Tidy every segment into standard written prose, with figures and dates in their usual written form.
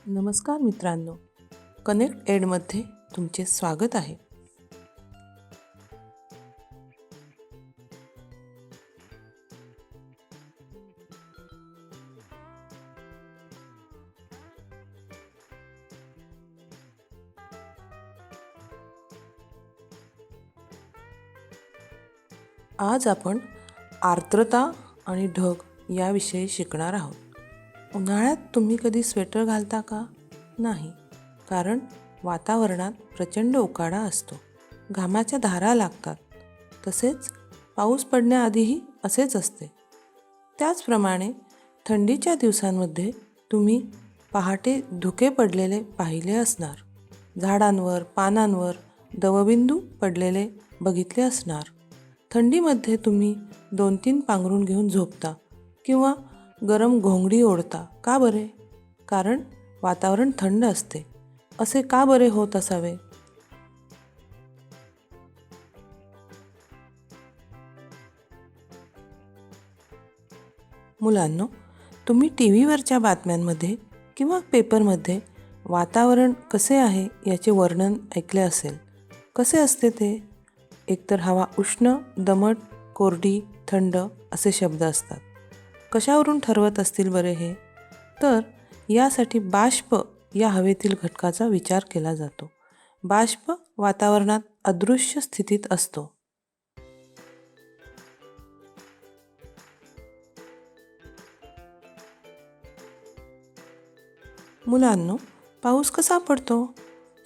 नमस्कार मित्रांनो, कनेक्ट एडमध्ये तुमचे स्वागत आहे. आज आपण आर्द्रता आणि ढग याविषयी शिकणार आहोत. उन्हाळ्यात तुम्ही कधी स्वेटर घालता का? नाही, कारण वातावरणात प्रचंड उकाडा असतो. घामाच्या धारा लागतात. तसेच पाऊस पडण्याआधीही असेच असते. त्याचप्रमाणे थंडीच्या दिवसांमध्ये तुम्ही पहाटे धुके पडलेले पाहिले असणार. झाडांवर, पानांवर दवबिंदू पडलेले बघितले असणार. थंडीमध्ये तुम्ही 2-3 पांघरूण घेऊन झोपता किंवा गरम घोंगडी ओढता. का बरे? कारण वातावरण थंड असते. असे का बरे होत असावे? मुलांनो, तुम्ही टी व्हीवरच्या बातम्यांमध्ये किंवा पेपरमध्ये वातावरण कसे आहे याचे वर्णन ऐकले असेल. कसे असते ते? एकतर हवा उष्ण, दमट, कोरडी, थंड असे शब्द असतात. कशावरून ठरवत असतील बरे हे? तर यासाठी बाष्प या हवेतील घटकाचा विचार केला जातो. बाष्प वातावरणात अदृश्य स्थितीत असतो. मुलांनो, पाऊस कसा पडतो?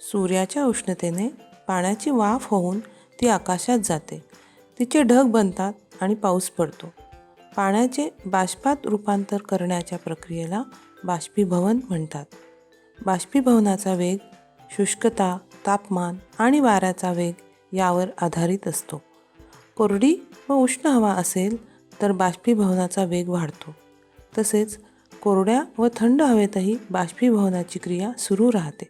सूर्याच्या उष्णतेने पाण्याची वाफ होऊन ती आकाशात जाते. तिचे ढग बनतात आणि पाऊस पडतो. पाण्याचे बाष्पात रूपांतर करण्याच्या प्रक्रियेला बाष्पीभवन म्हणतात. बाष्पीभवनाचा वेग शुष्कता, तापमान आणि वाऱ्याचा वेग यावर आधारित असतो. कोरडी व उष्ण हवा असेल तर बाष्पीभवनाचा वेग वाढतो. तसेच कोरड्या व थंड हवेतही बाष्पीभवनाची क्रिया सुरू राहते.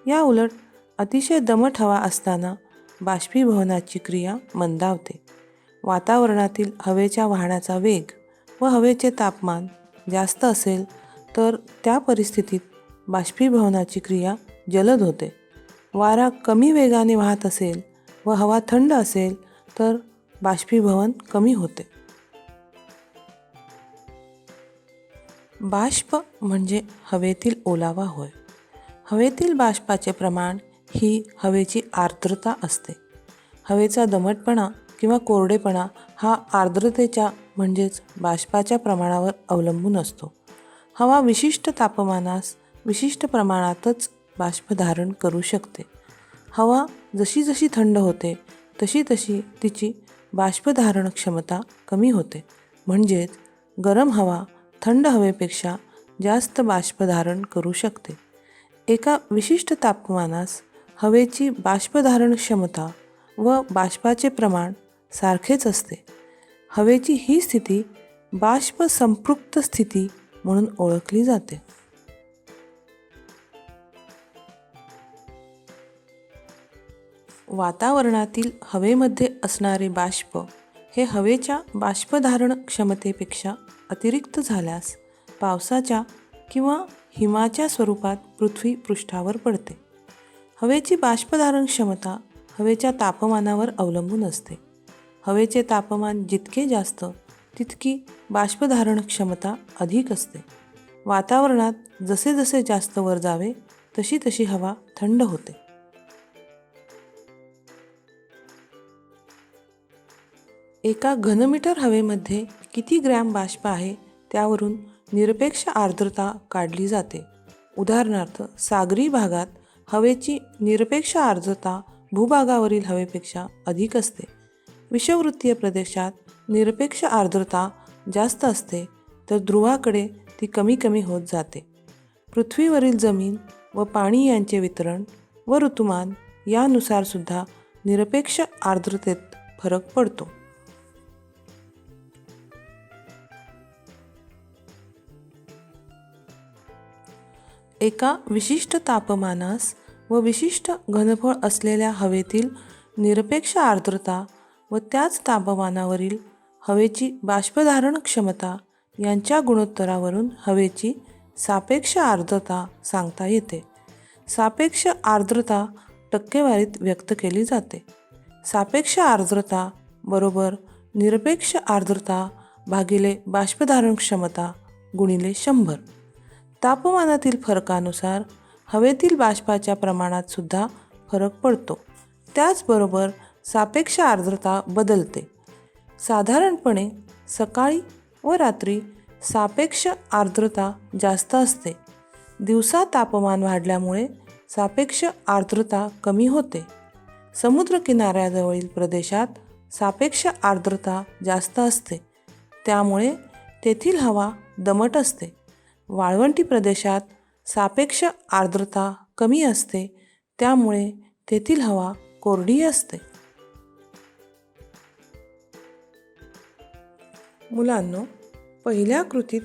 या उलट अतिशय दमट हवा असताना बाष्पीभवनाची क्रिया मंदावते. वातावरणातील हवेच्या वाहण्याचा वेग व हवेचे तापमान जास्त असेल तर त्या परिस्थितीत बाष्पीभवनाची क्रिया जलद होते. वारा कमी वेगाने वाहत असेल व हवा थंड असेल तर बाष्पीभवन कमी होते. बाष्प म्हणजे हवेतील ओलावा होय. हवेतील बाष्पाचे प्रमाण ही हवेची आर्द्रता असते. हवेचा दमटपणा किंवा कोरडेपणा हा आर्द्रतेच्या म्हणजेच बाष्पाच्या प्रमाणावर अवलंबून असतो. हवा विशिष्ट तापमानास विशिष्ट प्रमाणातच बाष्प धारण करू शकते. हवा जशी जशी थंड होते तशी तशी तिची बाष्पधारण क्षमता कमी होते. म्हणजेच गरम हवा थंड हवेपेक्षा जास्त बाष्प धारण करू शकते. एका विशिष्ट तापमानास हवेची बाष्पधारण क्षमता व बाष्पाचे प्रमाण सारखेच असते. हवेची ही स्थिती बाष्प संपृक्त स्थिती म्हणून ओळखली जाते. वातावरणातील हवेमध्ये असणारे बाष्प हे हवेच्या बाष्पधारण क्षमतेपेक्षा अतिरिक्त झाल्यास पावसाच्या किंवा हिमाच्या स्वरूपात पृथ्वी पृष्ठावर पडते. हवेची बाष्पधारण क्षमता हवेच्या तापमानावर अवलंबून असते. हवेचे तापमान जितके जास्त तितकी बाष्पधारण क्षमता अधिक असते. वातावरणात जसे जसे जास्त वर जावे तशी तशी हवा थंड होते. एका घनमीटर हवेमध्ये किती ग्रॅम बाष्प आहे त्यावरून निरपेक्ष आर्द्रता काढली जाते. उदाहरणार्थ, सागरी भागात हवेची निरपेक्ष आर्द्रता भूभागावरील हवेपेक्षा अधिक असते. विषुववृत्तीय प्रदेशात निरपेक्ष आर्द्रता जास्त असते तर ध्रुवाकडे ती कमी कमी होत जाते. पृथ्वीवरील जमीन व पाणी यांचे वितरण व ऋतुमान यानुसार सुद्धा निरपेक्ष आर्द्रतेत फरक पडतो. एका विशिष्ट तापमानास व विशिष्ट घनफळ असलेल्या हवेतील निरपेक्ष आर्द्रता व त्याच तापमानावरील हवेची बाष्पधारण क्षमता यांच्या गुणोत्तरावरून हवेची सापेक्ष आर्द्रता सांगता येते. सापेक्ष आर्द्रता टक्केवारीत व्यक्त केली जाते. सापेक्ष आर्द्रता बरोबर निरपेक्ष आर्द्रता भागिले बाष्पधारण क्षमता गुणिले 100. तापमानातील फरकानुसार हवेतील बाष्पाच्या प्रमाणात सुद्धा फरक पडतो. त्याचबरोबर सापेक्ष आर्द्रता बदलते. साधारणपणे सकाळी व रात्री सापेक्ष आर्द्रता जास्त असते. दिवसा तापमान वाढल्यामुळे सापेक्ष आर्द्रता कमी होते. समुद्रकिनाऱ्याजवळील प्रदेशात सापेक्ष आर्द्रता जास्त असते, त्यामुळे तेथील हवा दमट असते. वाळवंटी प्रदेशात सापेक्ष आर्द्रता कमी असते, त्यामुळे तेथील हवा कोरडी असते. मुलांनो, पहिल्या कृतीत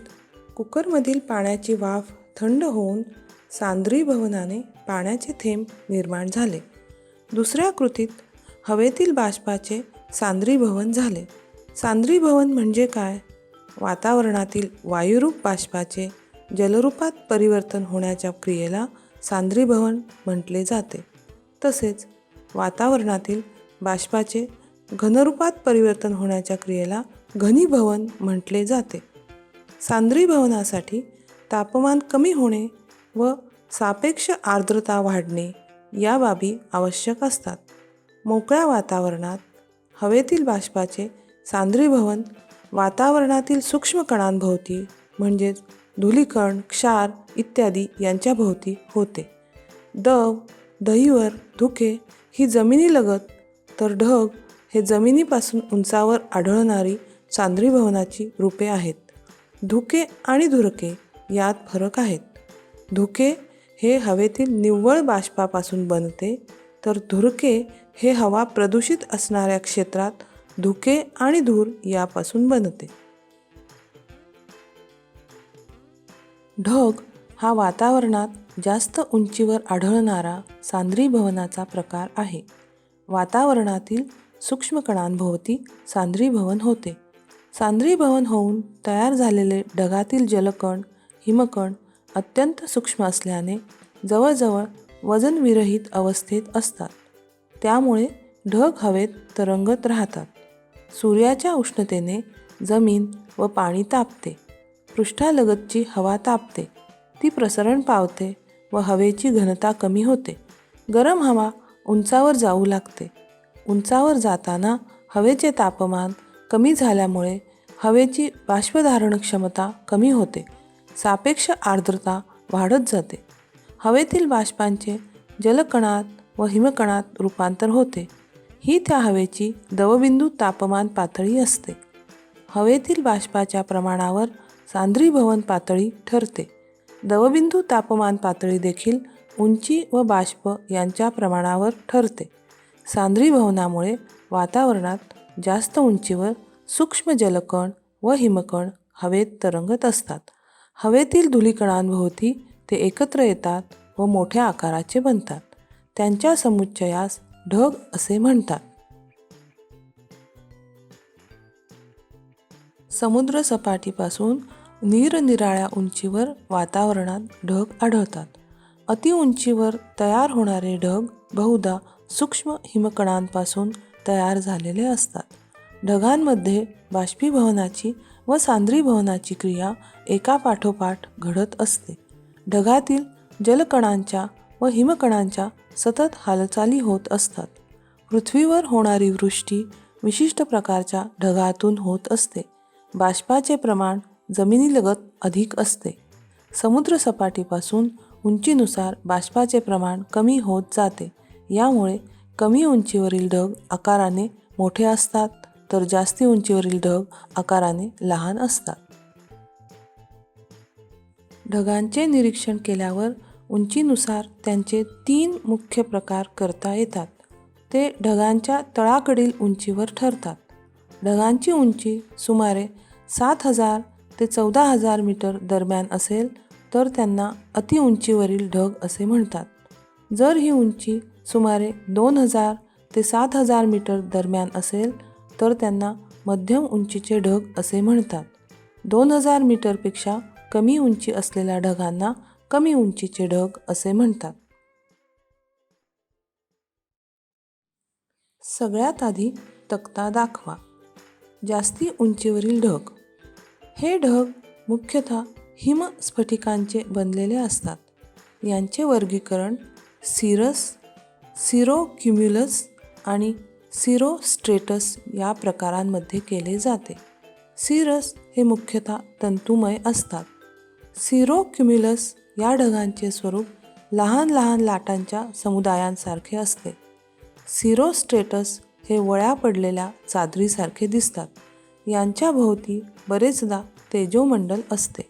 कुकरमधील पाण्याची वाफ थंड होऊन सांद्रीभवनाने पाण्याचे थेंब निर्माण झाले. दुसऱ्या कृतीत हवेतील बाष्पाचे सांद्रीभवन झाले. सांद्रीभवन म्हणजे काय? वातावरणातील वायुरूप बाष्पाचे जलरूपात परिवर्तन होण्याच्या क्रियेला सांद्रीभवन म्हटले जाते. तसेच वातावरणातील बाष्पाचे घनरूपात परिवर्तन होण्याच्या क्रियेला घनीभवन म्हटले जाते. सांद्रीभवनासाठी तापमान कमी होणे व सापेक्ष आर्द्रता वाढणे या बाबी आवश्यक असतात. मोकळ्या वातावरणात हवेतील बाष्पाचे सांद्रीभवन वातावरणातील सूक्ष्म कणांभोवती म्हणजेच धूलिकण, क्षार इत्यादी यांच्या भोवती होते. दव, दहिवर, धुके ही जमिनीलगत, तर ढग हे जमिनीपासून उंचावर आढळणारी सांद्रीभवनाची रूपे आहेत. धुके आणि धुरके यात फरक आहेत. धुके हे हवेतील निव्वळ बाष्पापासून बनते, तर धुरके हे हवा प्रदूषित असणाऱ्या क्षेत्रात धुके आणि धूर यापासून बनते. ढग हा वातावरणात जास्त उंचीवर आढळणारा सांद्रीभवनाचा प्रकार आहे. वातावरणातील सूक्ष्म कणांभोवती सांद्रीभवन होते. सांद्रीभवन होऊन तयार झालेले ढगातील जलकण, हिमकण अत्यंत सूक्ष्म असल्याने जवळजवळ वजनविरहित अवस्थेत असतात. त्यामुळे ढग हवेत तरंगत राहतात. सूर्याच्या उष्णतेने जमीन व पाणी तापते. पृष्ठालगतची हवा तापते, ती प्रसरण पावते व हवेची घनता कमी होते. गरम हवा उंचावर जाऊ लागते. उंचावर जाताना हवेचे तापमान कमी झाल्यामुळे हवेची बाष्पधारण क्षमता कमी होते. सापेक्ष आर्द्रता वाढत जाते. हवेतील बाष्पांचे जलकणात व हिमकणात रूपांतर होते. ही त्या हवेची दवबिंदू तापमान पातळी असते. हवेतील बाष्पाच्या प्रमाणावर सांद्रीभवन पातळी ठरते. दवबिंदू तापमान पातळी देखील उंची व बाष्प यांच्या प्रमाणावर ठरते. सांद्रीभवनामुळे वातावरणात जास्त उंचीवर सूक्ष्म जलकण व हिमकण हवेत तरंगत असतात. हवेतील धूलिकणांभोवती ते एकत्र येतात व मोठ्या आकाराचे बनतात. त्यांच्या समुच्चयास ढग असे म्हणतात. समुद्रसपाटीपासून निरनिराळ्या उंचीवर वातावरणात ढग आढळतात. अतिउंचीवर तयार होणारे ढग बहुधा सूक्ष्म हिमकणांपासून तयार झालेले असतात. ढगांमध्ये बाष्पीभवनाची व सांद्रीभवनाची क्रिया एकापाठोपाठ घडत असते. ढगातील जलकणांच्या व हिमकणांच्या सतत हालचाली होत असतात. पृथ्वीवर होणारी वृष्टी विशिष्ट प्रकारच्या ढगातून होत असते. बाष्पाचे प्रमाण जमिनीलगत अधिक असते. समुद्रसपाटीपासून उंचीनुसार बाष्पाचे प्रमाण कमी होत जाते. यामुळे कमी उंचीवरील ढग आकाराने मोठे असतात, तर जास्ती उंचीवरील ढग आकाराने लहान असतात. ढगांचे निरीक्षण केल्यावर उंचीनुसार त्यांचे 3 मुख्य प्रकार करता येतात. ते ढगांच्या तळाकडील उंचीवर ठरतात. ढगांची उंची सुमारे 7,000 ते 14,000 मीटर दरम्यान असेल तर त्यांना अतिउंचीवरील ढग असे म्हणतात. जर ही उंची सुमारे 2,000 ते 7,000 मीटर दरम्यान असेल तर त्यांना मध्यम उंचीचे ढग असे म्हणतात. 2,000 मीटरपेक्षा कमी उंची असलेल्या ढगांना कमी उंचीचे ढग असे म्हणतात. सगळ्यात आधी तक्ता दाखवा. जास्ती उंचीवरील ढग. हे ढग मुख्यतः हिमस्फटिकांचे बनलेले असतात. यांचे वर्गीकरण सिरस, सिरोक्युम्युलस आणि सिरोस्ट्रेटस या प्रकारांमध्ये केले जाते. सिरस हे मुख्यतः तंतुमय असतात. सिरोक्युम्युलस या ढगांचे स्वरूप लहान लहान लाटांच्या समुदायांसारखे असते. सिरोस्ट्रेटस हे वळ्या पडलेल्या चादरीसारखे दिसतात. यांच्या भोवती बरेचदा तेजोमंडल असते.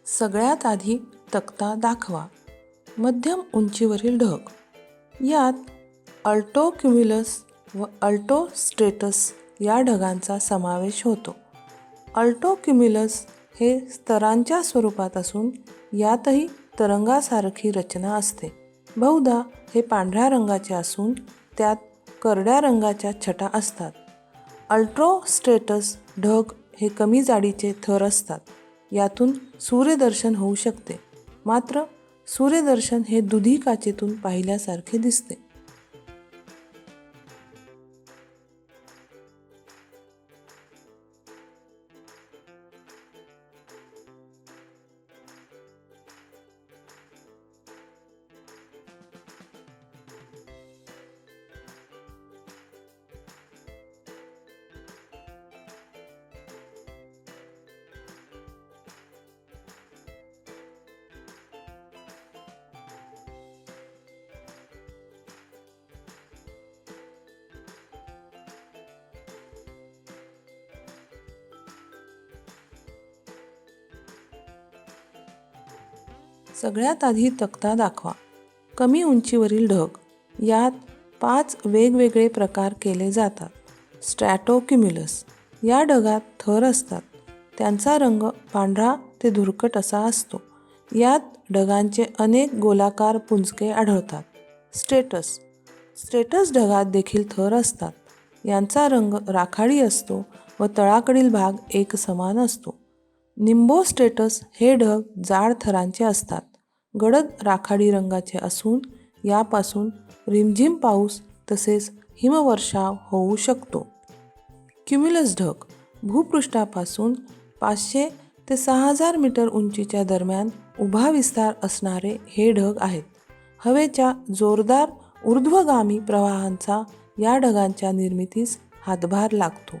सगळ्यात आधी तक्ता दाखवा. मध्यम उंचीवरील ढग. यात अल्टोक्युम्युलस व अल्टोस्ट्रेटस या ढगांचा समावेश होतो. अल्टोक्युम्युलस हे स्तरांच्या स्वरूपात असून यातही तरंगासारखी रचना असते. बहुधा हे पांढऱ्या रंगाचे असून त्यात करड्या रंगाच्या छटा असतात. अल्ट्रोस्ट्रेटस ढग हे कमी जाडीचे थर असतात. यातून सूर्यदर्शन होऊ शकते. मात्र सूर्यदर्शन हे दुधी काचेतून पाहिल्यासारखे दिसते. सगळ्यात आधी तक्ता दाखवा. कमी उंचीवरील ढग. यात 5 वेगवेगळे प्रकार केले जातात. स्ट्रॅटोक्युम्युलस या ढगात थर असतात. त्यांचा रंग पांढरा ते धुरकट असा असतो. यात ढगांचे अनेक गोलाकार पुंजके आढळतात. स्ट्रेटस ढगात देखील थर असतात. यांचा रंग राखाडी असतो व तळाकडील भाग एकसमान असतो. निम्बोस्ट्रेटस हे ढग जाड थरांचे असतात. गडद राखाडी रंगाचे असून यापासून रिमझिम पाऊस तसेच हिमवर्षाव होऊ शकतो. क्युम्युलस ढग भूपृष्ठापासून 500 ते 6000 मीटर उंचीच्या दरम्यान उभा विस्तार असणारे हे ढग आहेत. हवेच्या जोरदार ऊर्ध्वगामी प्रवाहांचा या ढगांच्या निर्मितीस हातभार लागतो.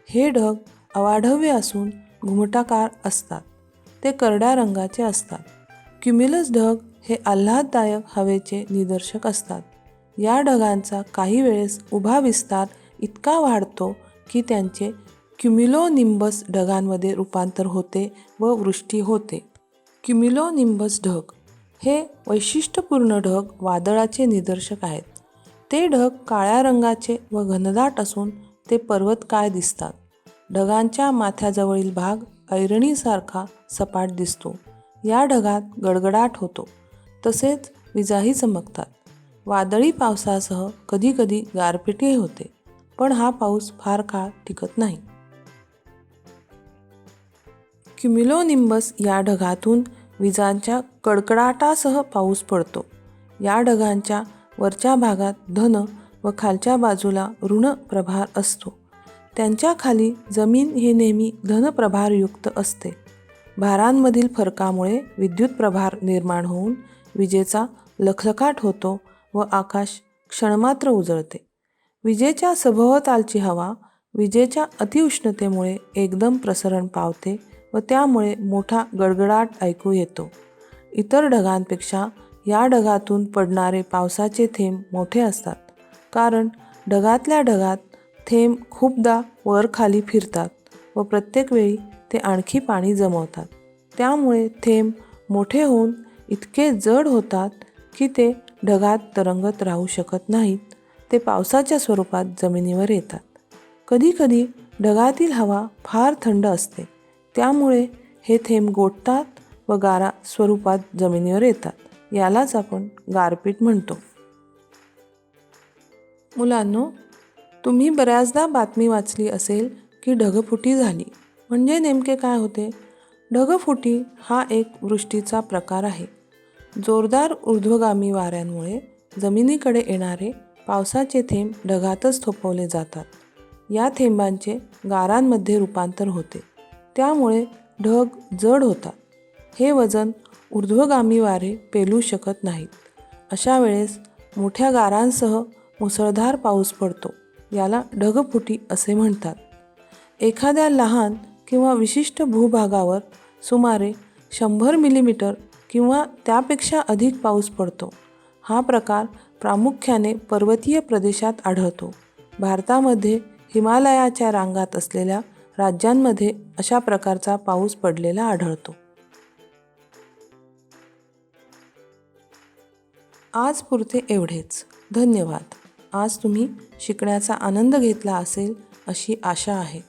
हे ढग अवाढव्य असून घुमटाकार असतात. ते करड्या रंगाचे असतात. क्युम्युलस ढग हे आल्हाददायक हवेचे निदर्शक असतात. या ढगांचा काही वेळेस उभा विस्तार इतका वाढतो की त्यांचे क्युम्युलोनिंबस ढगांमध्ये रूपांतर होते व वृष्टी होते. क्युम्युलोनिंबस ढग हे वैशिष्ट्यपूर्ण ढग वादळाचे निदर्शक आहेत. ते ढग काळ्या रंगाचे व घनदाट असून ते पर्वतकाय दिसतात. ढगांच्या माथ्याजवळील भाग ऐरणीसारखा सपाट दिसतो. या ढगात गडगडाट होतो. तसेच विजाही चमकतात. वादळी पावसासह कधीकधी गारपीटही होते. पण हा पाऊस फार काळ टिकत नाही. क्युम्युलोनिंबस या ढगातून विजांच्या कडकडाटासह पाऊस पडतो. या ढगांच्या वरच्या भागात धन व खालच्या बाजूला ऋण प्रभार असतो. त्यांच्या खाली जमीन ही नेहमी धनप्रभारयुक्त असते. भारांमधील फरकामुळे विद्युत प्रभार निर्माण होऊन विजेचा लखलखाट होतो व आकाश क्षणमात्र उजळते. विजेच्या सभोवतालची हवा विजेच्या अतिउष्णतेमुळे एकदम प्रसरण पावते व त्यामुळे मोठा गडगडाट ऐकू येतो. इतर ढगांपेक्षा या ढगातून पडणारे पावसाचे थेंब मोठे असतात. कारण ढगातल्या ढगात थेंब खूपदा वर खाली फिरतात व प्रत्येक वेळी ते आणखी पाणी जमवतात. त्यामुळे थेंब मोठे होऊन इतके जड होतात की ते ढगात तरंगत राहू शकत नाहीत. ते पावसाच्या स्वरूपात जमिनीवर येतात. कधीकधी ढगातील हवा फार थंड असते. त्यामुळे हे थेंब गोठतात व गारा स्वरूपात जमिनीवर येतात. यालाच आपण गारपीट म्हणतो. मुलांनो, तुम्ही बऱ्याचदा बातमी वाचली असेल की ढगफुटी झाली. म्हणजे नेमके काय होते? ढगफुटी हा एक वृष्टीचा प्रकार आहे. जोरदार ऊर्ध्वगामी वाऱ्यांमुळे जमिनीकडे येणारे पावसाचे थेंब ढगातच थोपवले जातात. या थेंबांचे गारांमध्ये रूपांतर होते. त्यामुळे ढग जड होतात. हे वजन ऊर्ध्वगामी वारे पेलू शकत नाहीत. अशा वेळेस मोठ्या गारांसह मुसळधार पाऊस पडतो. याला ढगफुटी असे म्हणतात. एखाद्या लहान किंवा विशिष्ट भूभागावर सुमारे 100 मिलीमीटर किंवा त्यापेक्षा अधिक पाऊस पडतो. हा प्रकार प्रामुख्याने पर्वतीय प्रदेशात आढळतो. भारतामध्ये हिमालयाच्या रांगात असलेल्या राज्यांमध्ये अशा प्रकारचा पाऊस पडलेला आढळतो. आज पुरते एवढेच. धन्यवाद. आज तुम्ही शिकण्याचा आनंद घेतला असेल अशी आशा आहे.